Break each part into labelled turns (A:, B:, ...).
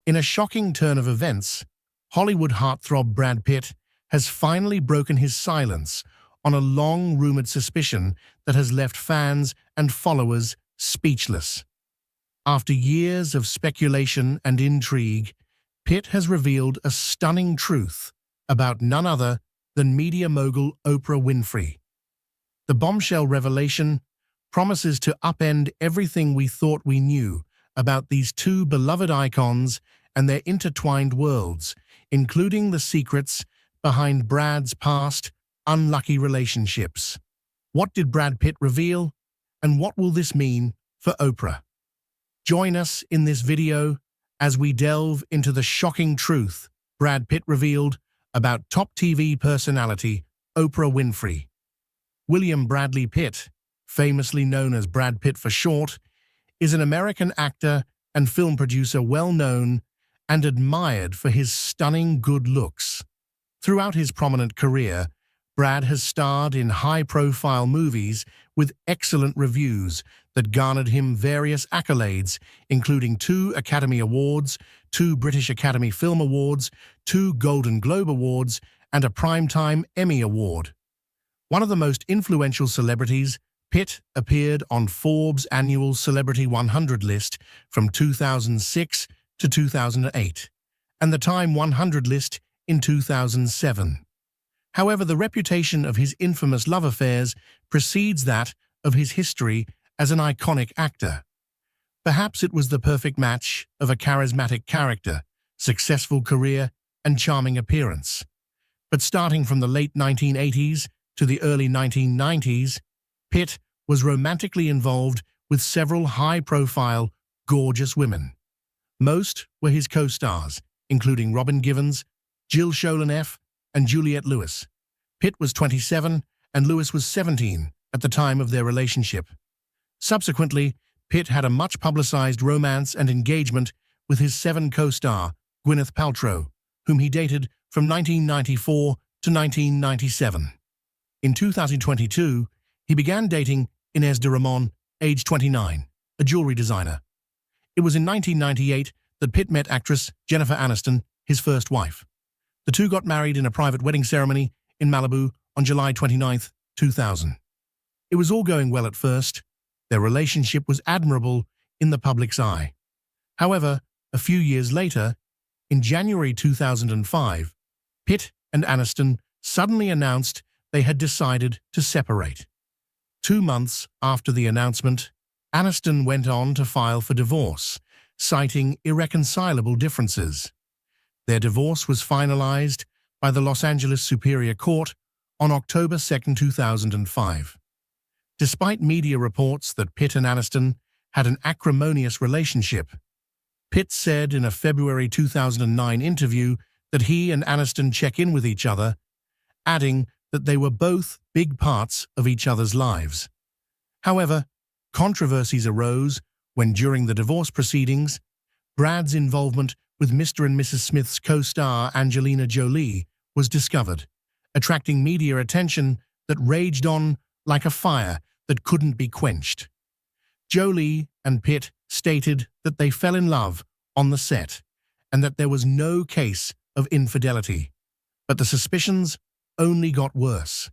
A: In a shocking turn of events, Hollywood heartthrob Brad Pitt has finally broken his silence on a long-rumored suspicion that has left fans and followers speechless. After years of speculation and intrigue, Pitt has revealed a stunning truth about none other than media mogul Oprah Winfrey. The bombshell revelation promises to upend everything we thought we knew about these two beloved icons and their intertwined worlds, including the secrets behind Brad's past unlucky relationships. What did Brad Pitt reveal, and what will this mean for Oprah? Join us in this video as we delve into the shocking truth Brad Pitt revealed about top TV personality Oprah Winfrey. William Bradley Pitt, famously known as Brad Pitt for short, is an American actor and film producer well known and admired for his stunning good looks. Throughout his prominent career, Brad has starred in high-profile movies with excellent reviews that garnered him various accolades, including 2 Academy Awards, 2 British Academy Film Awards, 2 Golden Globe Awards, and a Primetime Emmy Award. One of the most influential celebrities, Pitt appeared on Forbes' annual Celebrity 100 list from 2006 to 2008, and the Time 100 list in 2007. However, the reputation of his infamous love affairs precedes that of his history as an iconic actor. Perhaps it was the perfect match of a charismatic character, successful career, and charming appearance. But starting from the late 1980s to the early 1990s, Pitt was romantically involved with several high-profile, gorgeous women. Most were his co-stars, including Robin Givens, Jill Schoelen and Juliette Lewis. Pitt was 27 and Lewis was 17 at the time of their relationship. Subsequently, Pitt had a much-publicized romance and engagement with his Seven co-star, Gwyneth Paltrow, whom he dated from 1994 to 1997. In 2022, he began dating Inez de Ramon, age 29, a jewelry designer. It was in 1998 that Pitt met actress Jennifer Aniston, his first wife. The two got married in a private wedding ceremony in Malibu on July 29, 2000. It was all going well at first. Their relationship was admirable in the public's eye. However, a few years later, in January 2005, Pitt and Aniston suddenly announced they had decided to separate. 2 months after the announcement, Aniston went on to file for divorce, citing irreconcilable differences. Their divorce was finalized by the Los Angeles Superior Court on October 2, 2005. Despite media reports that Pitt and Aniston had an acrimonious relationship, Pitt said in a February 2009 interview that he and Aniston check in with each other, adding that they were both big parts of each other's lives. However, controversies arose when, during the divorce proceedings, Brad's involvement with Mr. and Mrs. Smith's co-star Angelina Jolie was discovered, attracting media attention that raged on like a fire that couldn't be quenched. Jolie and Pitt stated that they fell in love on the set and that there was no case of infidelity, but the suspicions only got worse.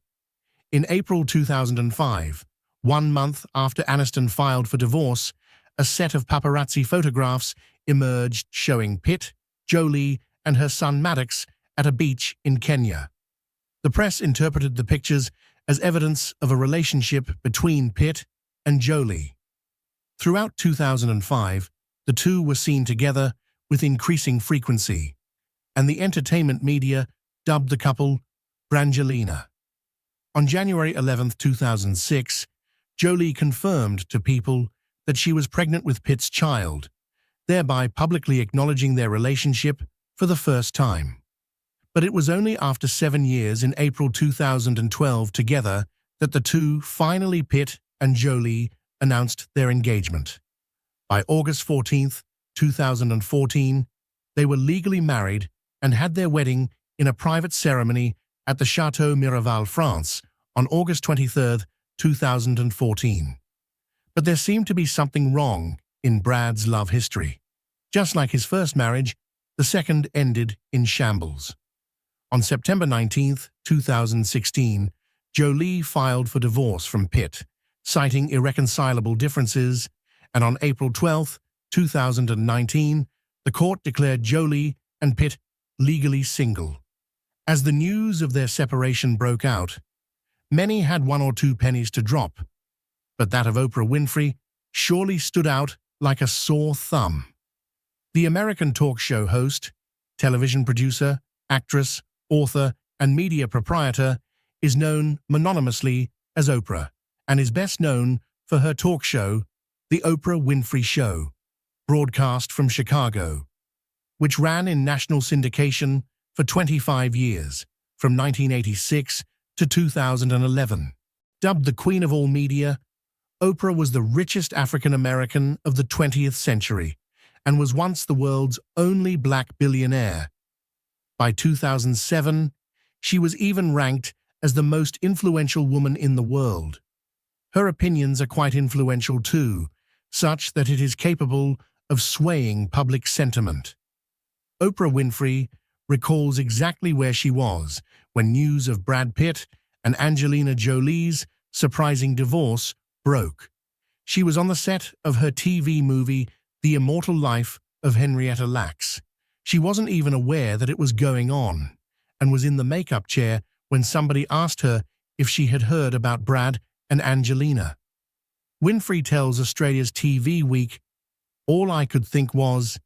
A: In April 2005, 1 month after Aniston filed for divorce, a set of paparazzi photographs emerged showing Pitt, Jolie, and her son Maddox at a beach in Kenya. The press interpreted the pictures as evidence of a relationship between Pitt and Jolie. Throughout 2005, the two were seen together with increasing frequency, and the entertainment media dubbed the couple Brangelina. On January 11, 2006, Jolie confirmed to People that she was pregnant with Pitt's child, thereby publicly acknowledging their relationship for the first time. But it was only after 7 years in April 2012 together that the two, finally Pitt and Jolie, announced their engagement. By August 14, 2014, they were legally married and had their wedding in a private ceremony at the Château Miraval, France, on August 23, 2014. But there seemed to be something wrong in Brad's love history. Just like his first marriage, The second ended in shambles. On September 19, 2016, Jolie filed for divorce from Pitt, citing irreconcilable differences, and on April 12, 2019, the court declared Jolie and Pitt legally single. As the news of their separation broke out, many had one or two pennies to drop, but that of Oprah Winfrey surely stood out like a sore thumb. The American talk show host, television producer, actress, author, and media proprietor is known mononymously as Oprah and is best known for her talk show, The Oprah Winfrey Show, broadcast from Chicago, which ran in national syndication for 25 years, from 1986 to 2011. Dubbed the Queen of all media, Oprah was the richest African American of the 20th century and was once the world's only black billionaire. By 2007, she was even ranked as the most influential woman in the world. Her opinions are quite influential too, such that it is capable of swaying public sentiment. Oprah Winfrey recalls exactly where she was when news of Brad Pitt and Angelina Jolie's surprising divorce broke. She was on the set of her TV movie The Immortal Life of Henrietta Lacks. She wasn't even aware that it was going on and was in the makeup chair when somebody asked her if she had heard about Brad and Angelina. Winfrey tells Australia's TV Week, "All I could think was,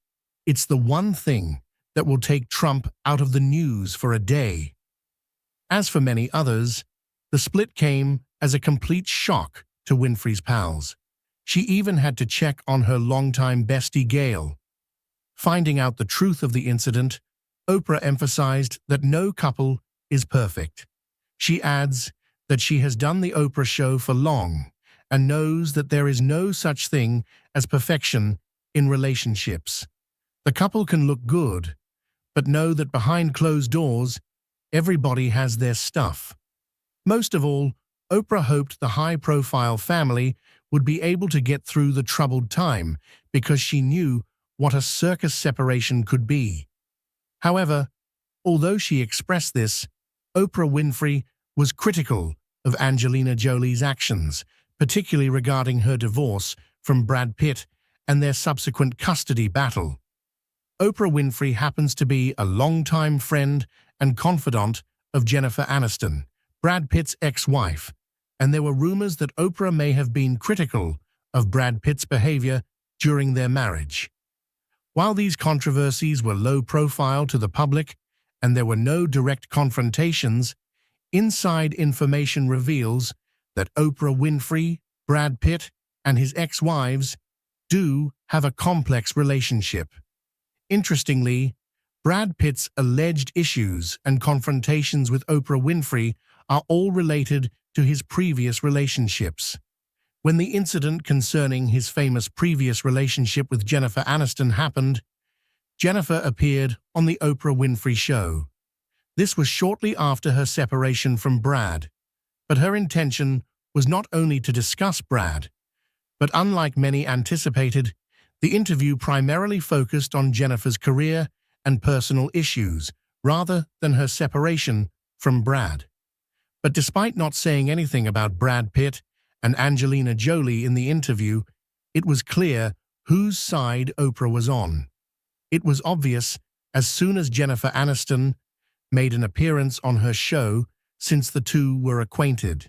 A: it's the one thing that will take Trump out of the news for a day." As for many others, the split came as a complete shock to Winfrey's pals. She even had to check on her longtime bestie Gail. Finding out the truth of the incident, Oprah emphasized that no couple is perfect. She adds that she has done the Oprah show for long and knows that there is no such thing as perfection in relationships. The couple can look good, but know that behind closed doors, everybody has their stuff. Most of all, Oprah hoped the high-profile family would be able to get through the troubled time because she knew what a circus separation could be. However, although she expressed this, Oprah Winfrey was critical of Angelina Jolie's actions, particularly regarding her divorce from Brad Pitt and their subsequent custody battle. Oprah Winfrey happens to be a longtime friend and confidant of Jennifer Aniston, Brad Pitt's ex-wife, and there were rumors that Oprah may have been critical of Brad Pitt's behavior during their marriage. While these controversies were low profile to the public and there were no direct confrontations, inside information reveals that Oprah Winfrey, Brad Pitt, and his ex-wives do have a complex relationship. Interestingly, Brad Pitt's alleged issues and confrontations with Oprah Winfrey are all related to his previous relationships. When the incident concerning his famous previous relationship with Jennifer Aniston happened, Jennifer appeared on The Oprah Winfrey Show. This was shortly after her separation from Brad, but her intention was not only to discuss Brad, but unlike many anticipated, the interview primarily focused on Jennifer's career and personal issues, rather than her separation from Brad. But despite not saying anything about Brad Pitt and Angelina Jolie in the interview, it was clear whose side Oprah was on. It was obvious as soon as Jennifer Aniston made an appearance on her show, since the two were acquainted.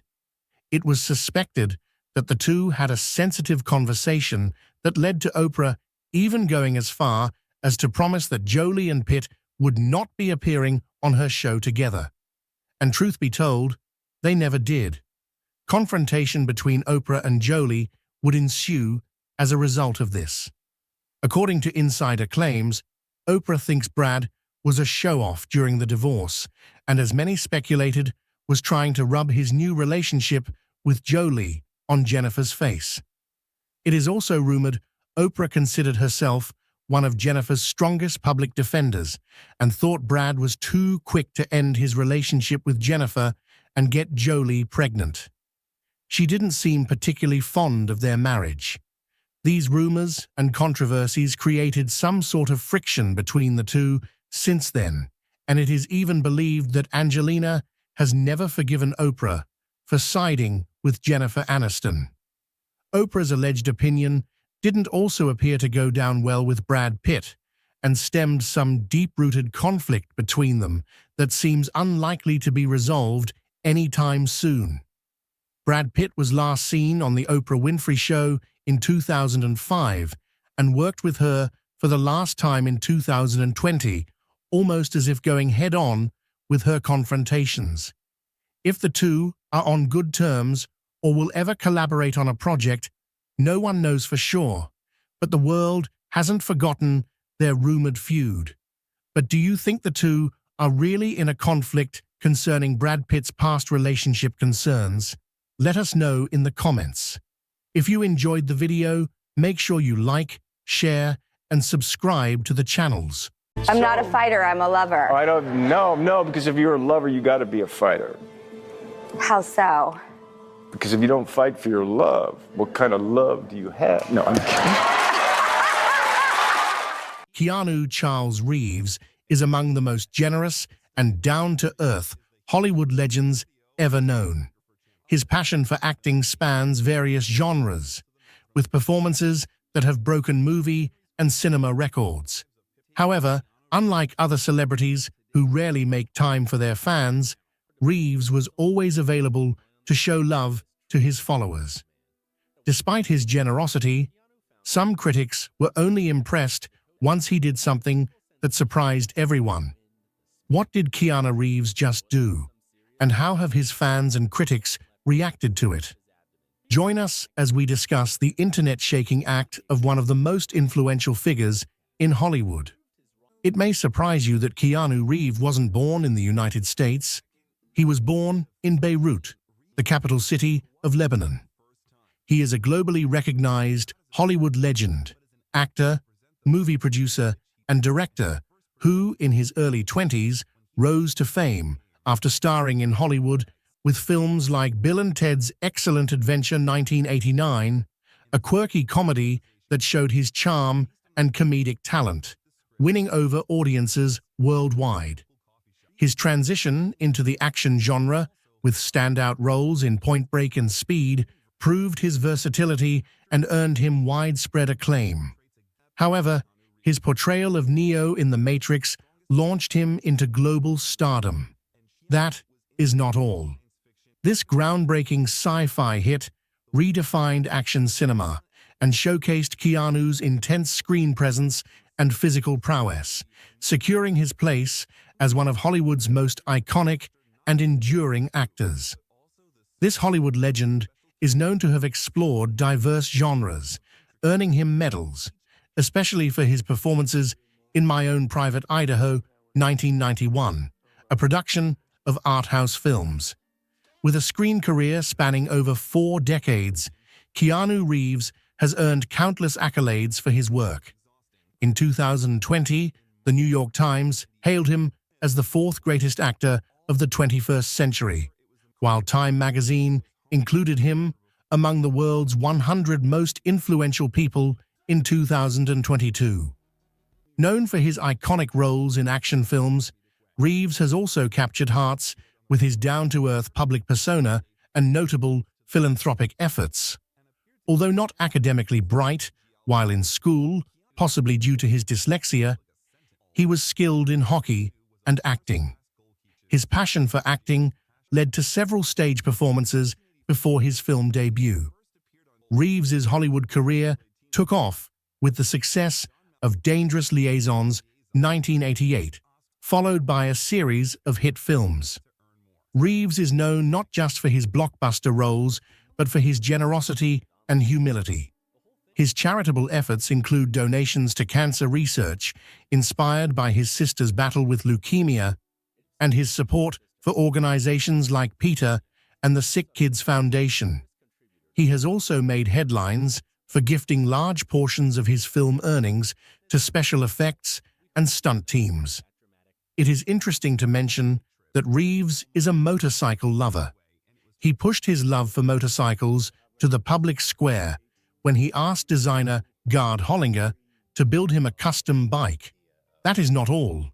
A: It was suspected that the two had a sensitive conversation that led to Oprah even going as far as to promise that Jolie and Pitt would not be appearing on her show together. And truth be told, they never did. Confrontation between Oprah and Jolie would ensue as a result of this. According to insider claims, Oprah thinks Brad was a show-off during the divorce, and as many speculated, was trying to rub his new relationship with Jolie on Jennifer's face. It is also rumored Oprah considered herself one of Jennifer's strongest public defenders and thought Brad was too quick to end his relationship with Jennifer and get Jolie pregnant. She didn't seem particularly fond of their marriage. These rumors and controversies created some sort of friction between the two since then, and it is even believed that Angelina has never forgiven Oprah for siding with Jennifer Aniston. Oprah's alleged opinion didn't also appear to go down well with Brad Pitt and stemmed some deep-rooted conflict between them that seems unlikely to be resolved anytime soon. Brad Pitt was last seen on The Oprah Winfrey Show in 2005 and worked with her for the last time in 2020, almost as if going head-on with her confrontations. If the two are on good terms or will ever collaborate on a project, no one knows for sure, but the world hasn't forgotten their rumored feud. But do you think the two are really in a conflict concerning Brad Pitt's past relationship concerns? Let us know in the comments. If you enjoyed the video, make sure you like, share, and subscribe to the channels.
B: I'm not a fighter, I'm a lover.
C: I don't know, no, because if you're a lover, you got to be a fighter.
B: How so?
C: Because if you don't fight for your love, what kind of love do you have? No, I'm kidding.
A: Keanu Charles Reeves is among the most generous and down-to-earth Hollywood legends ever known. His passion for acting spans various genres, with performances that have broken movie and cinema records. However, unlike other celebrities who rarely make time for their fans, Reeves was always available to show love to his followers. Despite his generosity, some critics were only impressed once he did something that surprised everyone. What did Keanu Reeves just do? And how have his fans and critics reacted to it? Join us as we discuss the internet-shaking act of one of the most influential figures in Hollywood. It may surprise you that Keanu Reeves wasn't born in the United States. He was born in Beirut, the capital city of Lebanon. He is a globally recognized Hollywood legend, actor, movie producer, and director who, in his early 20s, rose to fame after starring in Hollywood with films like Bill and Ted's Excellent Adventure 1989, a quirky comedy that showed his charm and comedic talent, winning over audiences worldwide. His transition into the action genre, with standout roles in Point Break and Speed, proved his versatility and earned him widespread acclaim. However, his portrayal of Neo in The Matrix launched him into global stardom. That is not all. This groundbreaking sci-fi hit redefined action cinema and showcased Keanu's intense screen presence and physical prowess, securing his place as one of Hollywood's most iconic and enduring actors. This Hollywood legend is known to have explored diverse genres, earning him medals, especially for his performances in My Own Private Idaho, 1991, a production of art house films. With a screen career spanning over 4 decades, Keanu Reeves has earned countless accolades for his work. In 2020, the New York Times hailed him as the 4th greatest actor of the 21st century, while Time magazine included him among the world's 100 most influential people in 2022. Known for his iconic roles in action films, Reeves has also captured hearts with his down-to-earth public persona and notable philanthropic efforts. Although not academically bright while in school, possibly due to his dyslexia, he was skilled in hockey and acting. His passion for acting led to several stage performances before his film debut. Reeves's Hollywood career took off with the success of Dangerous Liaisons 1988, followed by a series of hit films. Reeves is known not just for his blockbuster roles, but for his generosity and humility. His charitable efforts include donations to cancer research, inspired by his sister's battle with leukemia, and his support for organizations like PETA and the Sick Kids Foundation. He has also made headlines for gifting large portions of his film earnings to special effects and stunt teams. It is interesting to mention that Reeves is a motorcycle lover. He pushed his love for motorcycles to the public square when he asked designer Gard Hollinger to build him a custom bike. That is not all.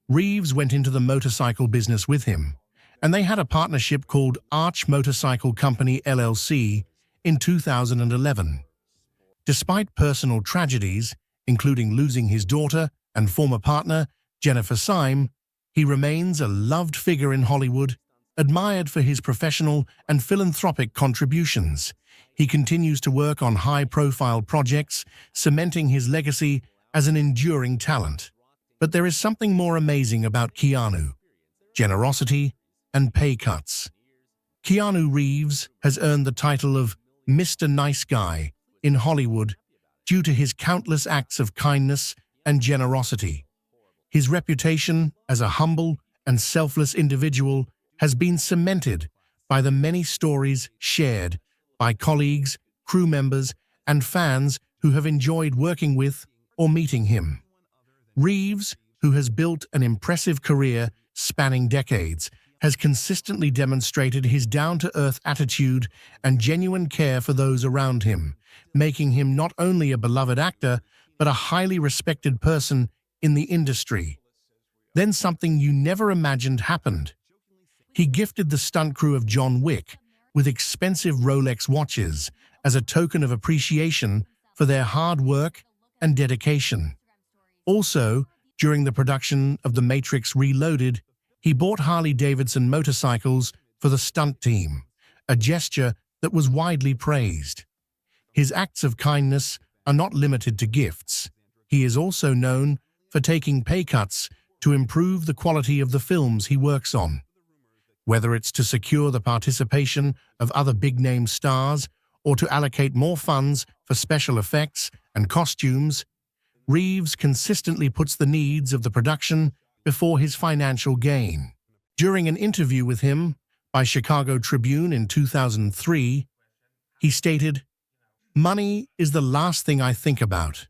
A: Reeves went into the motorcycle business with him, and they had a partnership called Arch Motorcycle Company LLC in 2011. Despite personal tragedies, including losing his daughter and former partner, Jennifer Syme, he remains a loved figure in Hollywood, admired for his professional and philanthropic contributions. He continues to work on high-profile projects, cementing his legacy as an enduring talent. But there is something more amazing about Keanu: generosity and pay cuts. Keanu Reeves has earned the title of Mr. Nice Guy in Hollywood due to his countless acts of kindness and generosity. His reputation as a humble and selfless individual has been cemented by the many stories shared by colleagues, crew members, and fans who have enjoyed working with or meeting him. Reeves, who has built an impressive career spanning decades, has consistently demonstrated his down-to-earth attitude and genuine care for those around him, making him not only a beloved actor, but a highly respected person in the industry. Then something you never imagined happened. He gifted the stunt crew of John Wick with expensive Rolex watches as a token of appreciation for their hard work and dedication. Also, during the production of The Matrix Reloaded, he bought Harley-Davidson motorcycles for the stunt team, a gesture that was widely praised. His acts of kindness are not limited to gifts. He is also known for taking pay cuts to improve the quality of the films he works on. Whether it's to secure the participation of other big-name stars or to allocate more funds for special effects and costumes, Reeves consistently puts the needs of the production before his financial gain. During an interview with him by Chicago Tribune in 2003, he stated, "Money is the last thing I think about.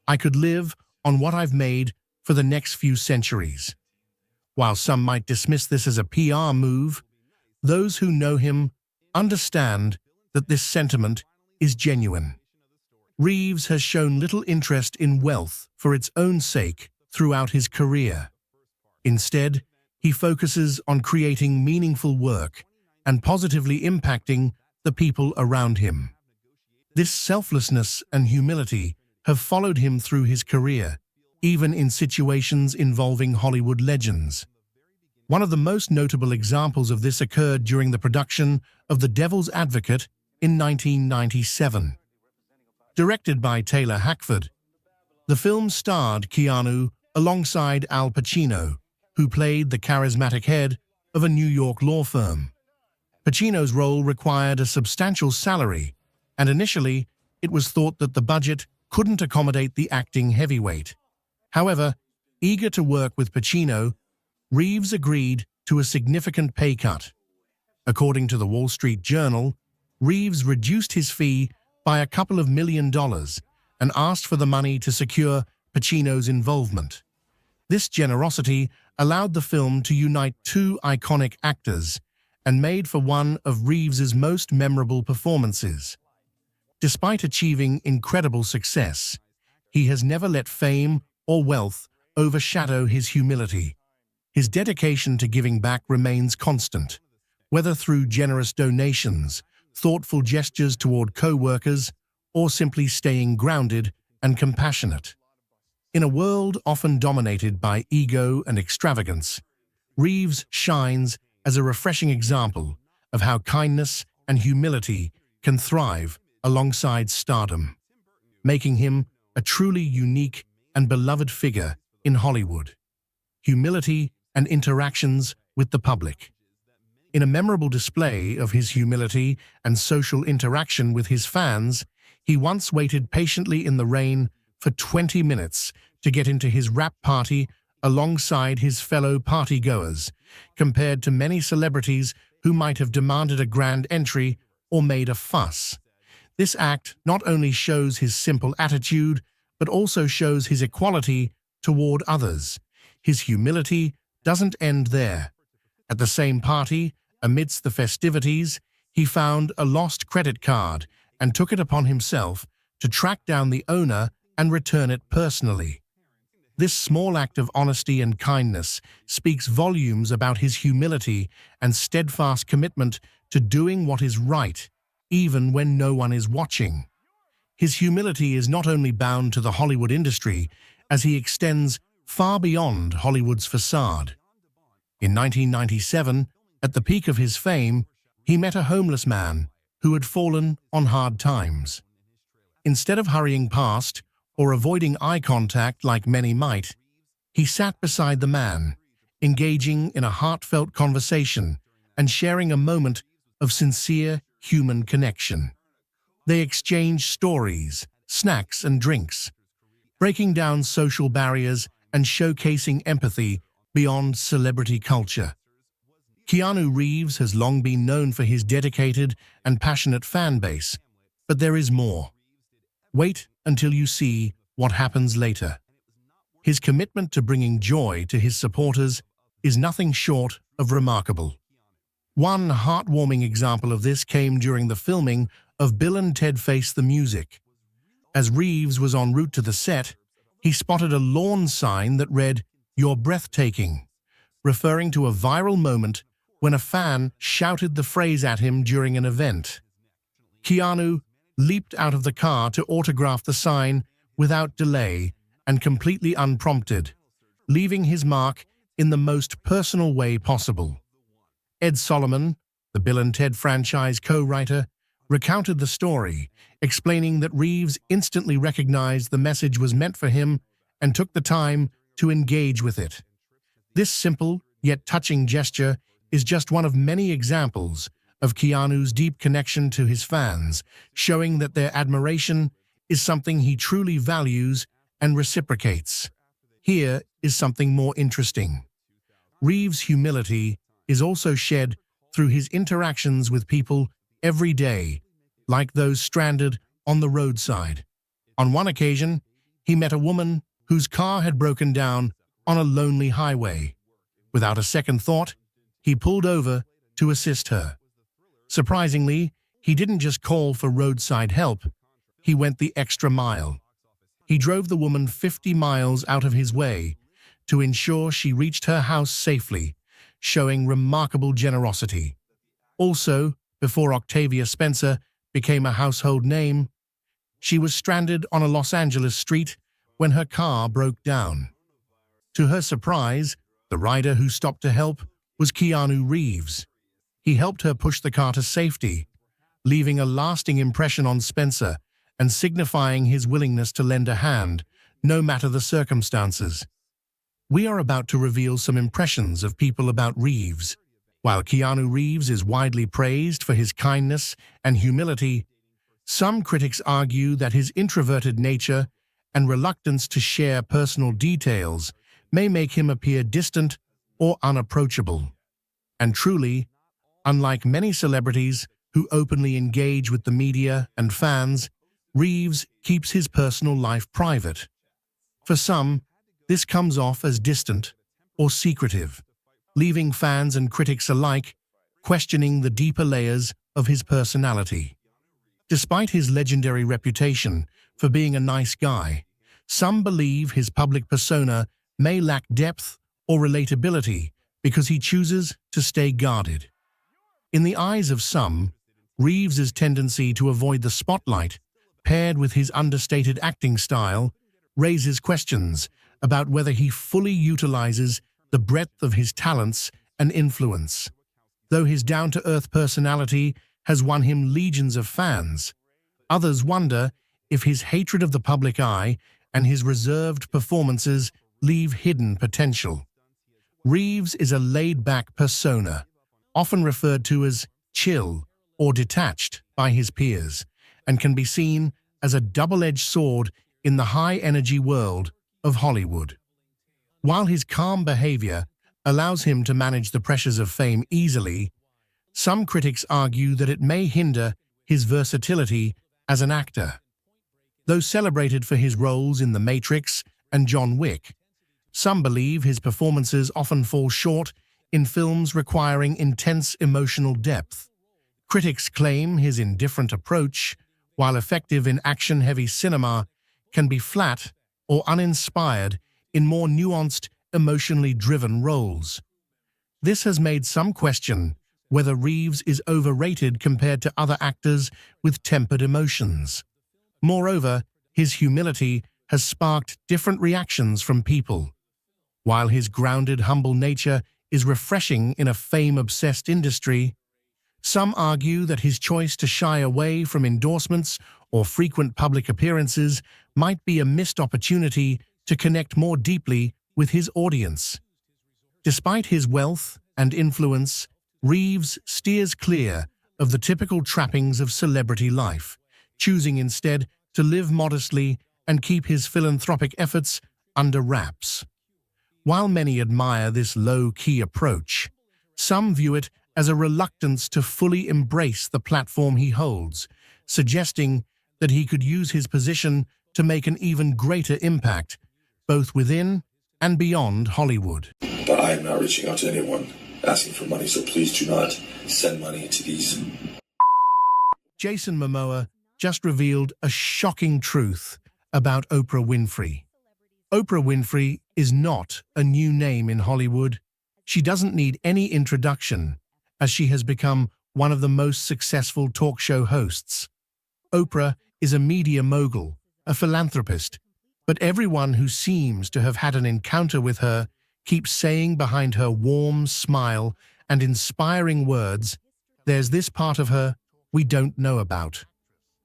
A: I could live on what I've made for the next few centuries." While some might dismiss this as a PR move, those who know him understand that this sentiment is genuine. Reeves has shown little interest in wealth for its own sake throughout his career. Instead, he focuses on creating meaningful work and positively impacting the people around him. This selflessness and humility have followed him through his career, even in situations involving Hollywood legends. One of the most notable examples of this occurred during the production of The Devil's Advocate in 1997. Directed by Taylor Hackford, the film starred Keanu alongside Al Pacino, who played the charismatic head of a New York law firm. Pacino's role required a substantial salary, and initially it was thought that the budget couldn't accommodate the acting heavyweight. However, eager to work with Pacino, Reeves agreed to a significant pay cut. According to the Wall Street Journal, Reeves reduced his fee by a couple of $1 million and asked for the money to secure Pacino's involvement. This generosity allowed the film to unite two iconic actors and made for one of Reeves's most memorable performances. Despite achieving incredible success, he has never let fame or wealth overshadow his humility. His dedication to giving back remains constant, whether through generous donations, thoughtful gestures toward co-workers, or simply staying grounded and compassionate. In a world often dominated by ego and extravagance, Reeves shines as a refreshing example of how kindness and humility can thrive alongside stardom, making him a truly unique and beloved figure in Hollywood. Humility and interactions with the public. In a memorable display of his humility and social interaction with his fans, he once waited patiently in the rain for 20 minutes to get into his wrap party alongside his fellow partygoers, compared to many celebrities who might have demanded a grand entry or made a fuss. This act not only shows his simple attitude, but also shows his equality toward others. His humility doesn't end there. At the same party, amidst the festivities, he found a lost credit card and took it upon himself to track down the owner and return it personally. This small act of honesty and kindness speaks volumes about his humility and steadfast commitment to doing what is right, even when no one is watching. His humility is not only bound to the Hollywood industry, as he extends far beyond Hollywood's facade. In 1997, at the peak of his fame, he met a homeless man who had fallen on hard times. Instead of hurrying past or avoiding eye contact like many might, he sat beside the man, engaging in a heartfelt conversation and sharing a moment of sincere human connection. They exchanged stories, snacks, and drinks, breaking down social barriers and showcasing empathy beyond celebrity culture. Keanu Reeves has long been known for his dedicated and passionate fan base, but there is more. Wait until you see what happens later. His commitment to bringing joy to his supporters is nothing short of remarkable. One heartwarming example of this came during the filming of Bill and Ted Face the Music. As Reeves was en route to the set, he spotted a lawn sign that read, "You're breathtaking," referring to a viral moment when a fan shouted the phrase at him during an event. Keanu leaped out of the car to autograph the sign without delay and completely unprompted, leaving his mark in the most personal way possible. Ed Solomon, the Bill and Ted franchise co-writer, recounted the story, explaining that Reeves instantly recognized the message was meant for him and took the time to engage with it. This simple yet touching gesture is just one of many examples of Keanu's deep connection to his fans, showing that their admiration is something he truly values and reciprocates. Here is something more interesting. Reeves' humility is also shed through his interactions with people every day, like those stranded on the roadside. On one occasion, he met a woman whose car had broken down on a lonely highway. Without a second thought, he pulled over to assist her. Surprisingly, he didn't just call for roadside help, he went the extra mile. He drove the woman 50 miles out of his way to ensure she reached her house safely, showing remarkable generosity. Also, before Octavia Spencer became a household name, she was stranded on a Los Angeles street when her car broke down. To her surprise, the rider who stopped to help was Keanu Reeves. He helped her push the car to safety, leaving a lasting impression on Spencer and signifying his willingness to lend a hand, no matter the circumstances. We are about to reveal some impressions of people about Reeves. While Keanu Reeves is widely praised for his kindness and humility, some critics argue that his introverted nature and reluctance to share personal details may make him appear distant or unapproachable. And truly, unlike many celebrities who openly engage with the media and fans, Reeves keeps his personal life private. For some, this comes off as distant or secretive, leaving fans and critics alike questioning the deeper layers of his personality. Despite his legendary reputation for being a nice guy, some believe his public persona may lack depth or relatability because he chooses to stay guarded. In the eyes of some, Reeves' tendency to avoid the spotlight, paired with his understated acting style, raises questions about whether he fully utilizes the breadth of his talents and influence. Though his down-to-earth personality has won him legions of fans, others wonder if his hatred of the public eye and his reserved performances leave hidden potential. Reeves is a laid-back persona, often referred to as chill or detached by his peers, and can be seen as a double-edged sword in the high-energy world of Hollywood. While his calm behavior allows him to manage the pressures of fame easily, some critics argue that it may hinder his versatility as an actor. Though celebrated for his roles in The Matrix and John Wick, some believe his performances often fall short in films requiring intense emotional depth. Critics claim his indifferent approach, while effective in action-heavy cinema, can be flat or uninspired in more nuanced, emotionally driven roles. This has made some question whether Reeves is overrated compared to other actors with tempered emotions. Moreover, his humility has sparked different reactions from people. While his grounded, humble nature is refreshing in a fame-obsessed industry, some argue that his choice to shy away from endorsements or frequent public appearances might be a missed opportunity to connect more deeply with his audience. Despite his wealth and influence, Reeves steers clear of the typical trappings of celebrity life, choosing instead to live modestly and keep his philanthropic efforts under wraps. While many admire this low-key approach, some view it as a reluctance to fully embrace the platform he holds, suggesting that he could use his position to make an even greater impact, both within and beyond Hollywood.
D: But I am not reaching out to anyone asking for money, so please do not send money to these.
A: Jason Momoa just revealed a shocking truth about Oprah Winfrey. Oprah Winfrey is not a new name in Hollywood. She doesn't need any introduction, as she has become one of the most successful talk show hosts. Oprah is a media mogul, a philanthropist, but everyone who seems to have had an encounter with her keeps saying behind her warm smile and inspiring words, "There's this part of her we don't know about."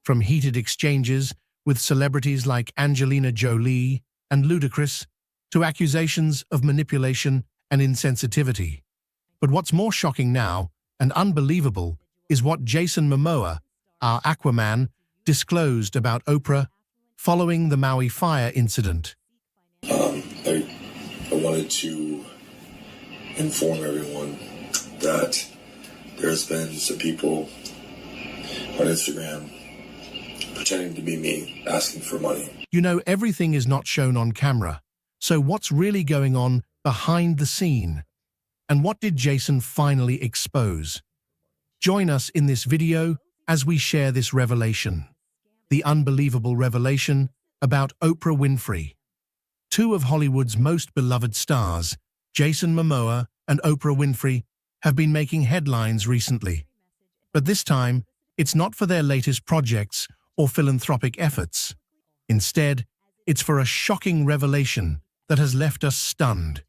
A: From heated exchanges with celebrities like Angelina Jolie and Ludacris to accusations of manipulation and insensitivity. But what's more shocking now and unbelievable is what Jason Momoa, our Aquaman, disclosed about Oprah following the Maui fire incident.
D: I wanted to inform everyone that there's been some people on Instagram pretending to be me, asking for money.
A: You know, everything is not shown on camera, so what's really going on behind the scene? And what did Jason finally expose? Join us in this video as we share this revelation. The unbelievable revelation about Oprah Winfrey. Two of Hollywood's most beloved stars, Jason Momoa and Oprah Winfrey, have been making headlines recently. But this time, it's not for their latest projects or philanthropic efforts. Instead, it's for a shocking revelation that has left us stunned.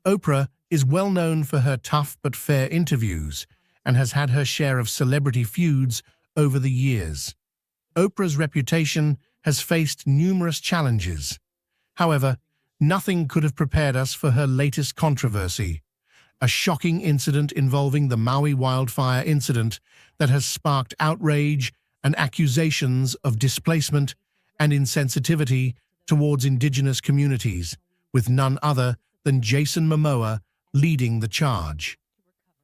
A: Oprah is well known for her tough but fair interviews and has had her share of celebrity feuds over the years. Oprah's reputation has faced numerous challenges. However, nothing could have prepared us for her latest controversy, a shocking incident involving the Maui wildfire incident that has sparked outrage and accusations of displacement and insensitivity towards indigenous communities, with none other than Jason Momoa leading the charge.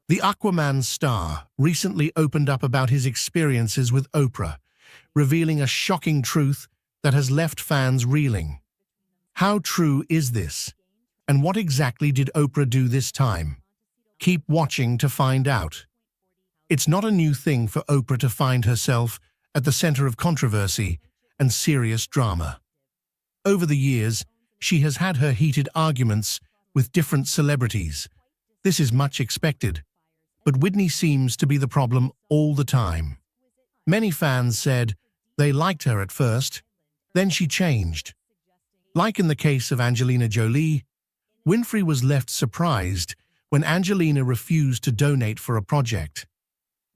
A: The Aquaman star recently opened up about his experiences with Oprah, revealing a shocking truth that has left fans reeling. How true is this? And what exactly did Oprah do this time? Keep watching to find out. It's not a new thing for Oprah to find herself at the center of controversy and serious drama. Over the years, she has had her heated arguments with different celebrities. This is much expected, but Whitney seems to be the problem all the time. Many fans said they liked her at first, then she changed. Like in the case of Angelina Jolie, Winfrey was left surprised when Angelina refused to donate for a project.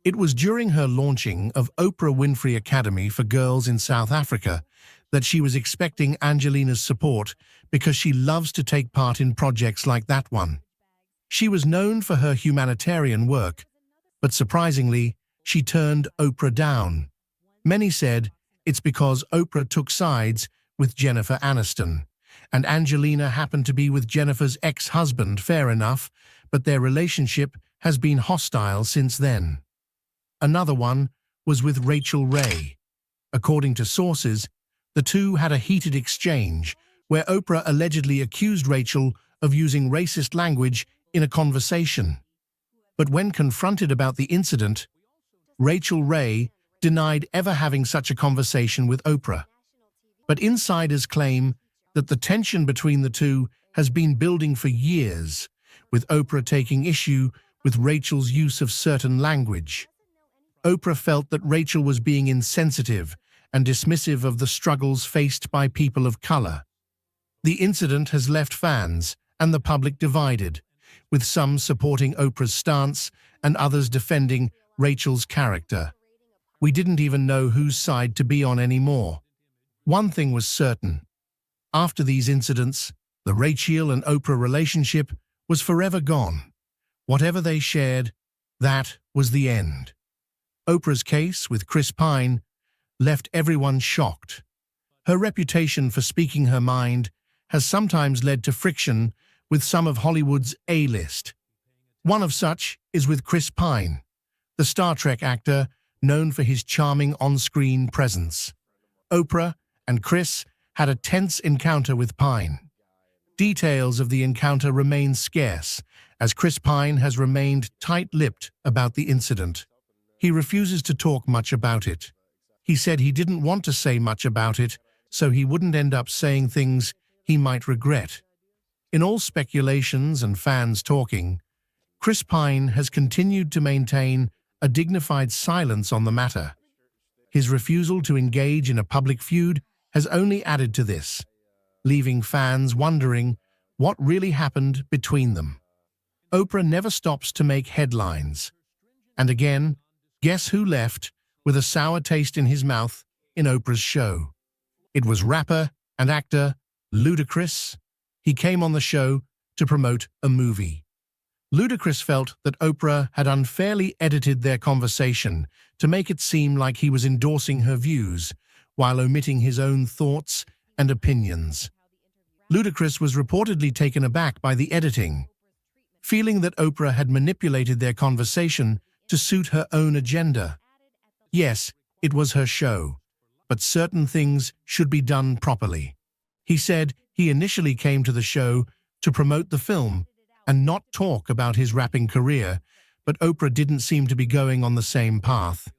A: It was during her launching of Oprah Winfrey Academy for Girls in South Africa that she was expecting Angelina's support because she loves to take part in projects like that one. She was known for her humanitarian work, but surprisingly, she turned Oprah down. Many said it's because Oprah took sides with Jennifer Aniston, and Angelina happened to be with Jennifer's ex-husband. Fair enough, but their relationship has been hostile since then. Another one was with Rachel Ray. According to sources, the two had a heated exchange where Oprah allegedly accused Rachel of using racist language in a conversation. But when confronted about the incident, Rachel Ray denied ever having such a conversation with Oprah. But insiders claim that the tension between the two has been building for years, with Oprah taking issue with Rachel's use of certain language. Oprah felt that Rachel was being insensitive and dismissive of the struggles faced by people of color. The incident has left fans and the public divided, with some supporting Oprah's stance and others defending Rachel's character. We didn't even know whose side to be on anymore. One thing was certain. After these incidents, the Rachel and Oprah relationship was forever gone. Whatever they shared, that was the end. Oprah's case with Chris Pine left everyone shocked. Her reputation for speaking her mind has sometimes led to friction with some of Hollywood's A-list. One of such is with Chris Pine, the Star Trek actor known for his charming on-screen presence. Oprah and Chris had a tense encounter with Pine. Details of the encounter remain scarce, as Chris Pine has remained tight-lipped about the incident. He refuses to talk much about it. He said he didn't want to say much about it, so he wouldn't end up saying things he might regret. In all speculations and fans talking, Chris Pine has continued to maintain a dignified silence on the matter. His refusal to engage in a public feud has only added to this, leaving fans wondering what really happened between them. Oprah never stops to make headlines. And again, guess who left with a sour taste in his mouth in Oprah's show? It was rapper and actor Ludacris. He came on the show to promote a movie. Ludacris felt that Oprah had unfairly edited their conversation to make it seem like he was endorsing her views while omitting his own thoughts and opinions. Ludacris was reportedly taken aback by the editing, feeling that Oprah had manipulated their conversation to suit her own agenda. Yes, it was her show, but certain things should be done properly. He said he initially came to the show to promote the film and not talk about his rapping career, but Oprah didn't seem to be going on the same path.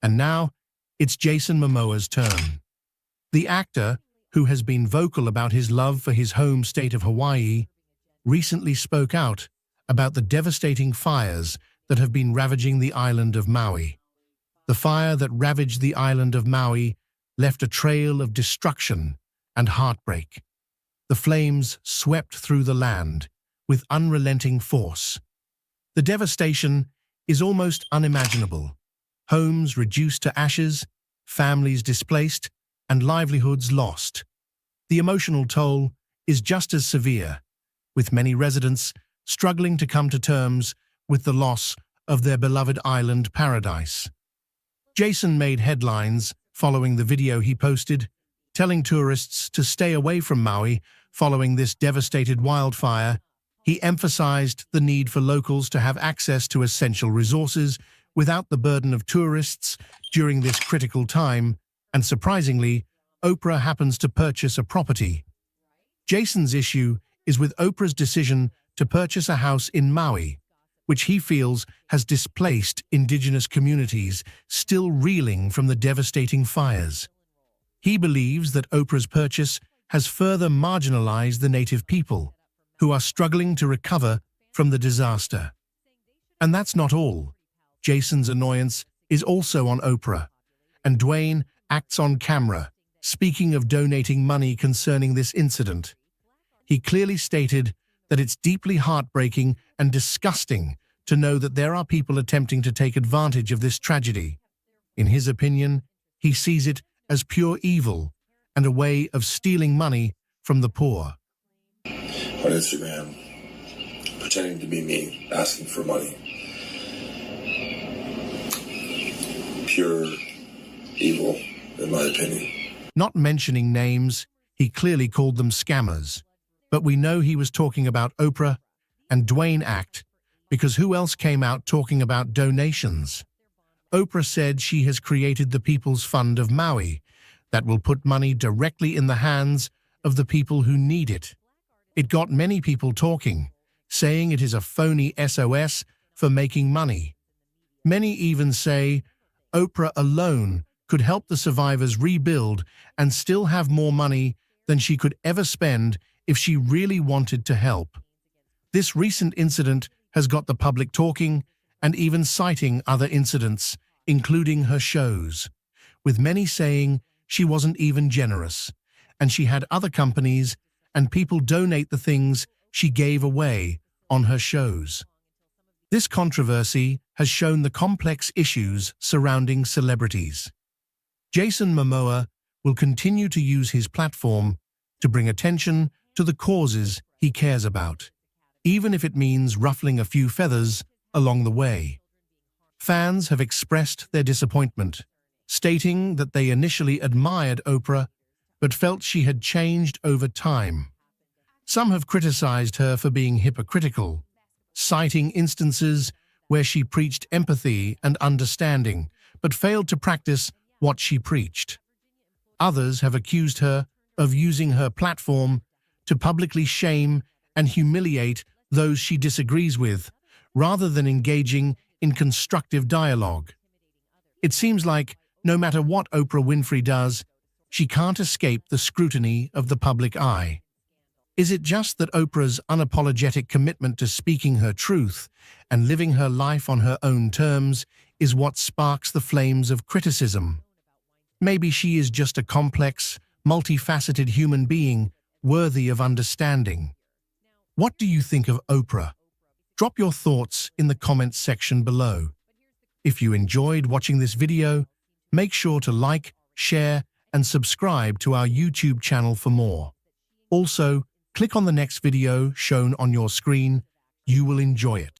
A: And now, it's Jason Momoa's turn. The actor, who has been vocal about his love for his home state of Hawaii, recently spoke out about the devastating fires that have been ravaging the island of Maui. The fire that ravaged the island of Maui left a trail of destruction and heartbreak. The flames swept through the land with unrelenting force. The devastation is almost unimaginable. Homes reduced to ashes, families displaced, and livelihoods lost. The emotional toll is just as severe, with many residents struggling to come to terms with the loss of their beloved island paradise. Jason made headlines following the video he posted, telling tourists to stay away from Maui following this devastated wildfire. He emphasized the need for locals to have access to essential resources without the burden of tourists during this critical time, and surprisingly, Oprah happens to purchase a property. Jason's issue is with Oprah's decision to purchase a house in Maui, which he feels has displaced indigenous communities still reeling from the devastating fires. He believes that Oprah's purchase has further marginalized the native people, who are struggling to recover from the disaster. And that's not all. Jason's annoyance is also on Oprah, and Dwayne acts on camera, speaking of donating money concerning this incident. He clearly stated that it's deeply heartbreaking and disgusting to know that there are people attempting to take advantage of this tragedy. In his opinion, he sees it as pure evil and a way of stealing money from the poor.
D: On Instagram, pretending to be me, asking for money. Pure evil, in my opinion.
A: Not mentioning names, he clearly called them scammers. But we know he was talking about Oprah and Dwayne Act, because who else came out talking about donations? Oprah said she has created the People's Fund of Maui that will put money directly in the hands of the people who need it. It got many people talking, saying it is a phony SOS for making money. Many even say Oprah alone could help the survivors rebuild and still have more money than she could ever spend if she really wanted to help. This recent incident has got the public talking and even citing other incidents, including her shows, with many saying she wasn't even generous, and she had other companies and people donate the things she gave away on her shows. This controversy has shown the complex issues surrounding celebrities. Jason Momoa will continue to use his platform to bring attention to the causes he cares about, even if it means ruffling a few feathers along the way. Fans have expressed their disappointment, stating that they initially admired Oprah but felt she had changed over time. Some have criticized her for being hypocritical, citing instances where she preached empathy and understanding but failed to practice what she preached. Others have accused her of using her platform to publicly shame and humiliate those she disagrees with, rather than engaging in constructive dialogue. It seems like no matter what Oprah Winfrey does, she can't escape the scrutiny of the public eye. Is it just that Oprah's unapologetic commitment to speaking her truth and living her life on her own terms is what sparks the flames of criticism? Maybe she is just a complex, multifaceted human being worthy of understanding. What do you think of Oprah? Drop your thoughts in the comments section below. If you enjoyed watching this video, make sure to like, share, and subscribe to our YouTube channel for more. Also, click on the next video shown on your screen. You will enjoy it.